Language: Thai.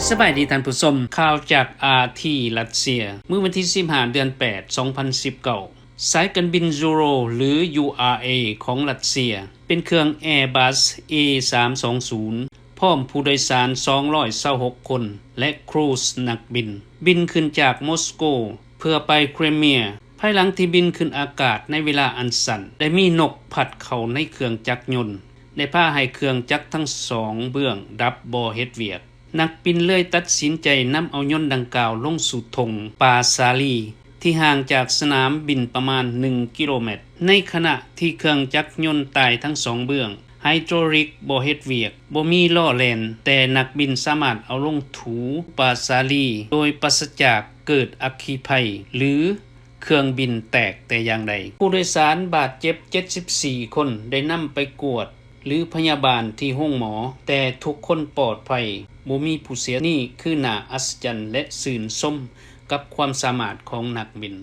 สบายดีท่านผู้ชมข่าวจากที่รัสเซียเมื่อวันที่15เดือน8 2019สายการบินยูโรหรือ URA ของรัสเซียเป็นเครื่อง Airbus A320 พร้อมผู้โดยสาร226คนและครูซนักบินขึ้นจากมอสโกเพื่อไปเครเมียภายหลังที่บินขึ้นอากาศในเวลาอันสั้นได้มีนกพัดเข้าในเครื่องจักรยนต์ได้พาให้เครื่องจักรทั้ง2เบื้องดับบ่เฮ็ดเวียกนักบินเลยตัดสินใจนำเอายนต์ดังกล่าวลงสู่ทงปาซาลีที่ห่างจากสนามบินประมาณ1กิโลเมตรในขณะที่เครื่องจักรยนต์ตายทั้ง2เบื้องไฮโดรลิกบ่เฮ็ดเวียกบ่มีล้อแล่นแต่นักบินสามารถเอาลงถูปาซาลีโดยปราศจากเกิดอัคคีภัยหรือเครื่องบินแตกแต่อย่างใดผู้โดยสารบาดเจ็บ74คนได้นำไปกวดหรือพยาบาลที่ห้องหมอแต่ทุกคนปลอดภัยบ่มีผู้เสียนี่คือน่าอัศจรรย์และสื่นชมกับความสามารถของนักบิน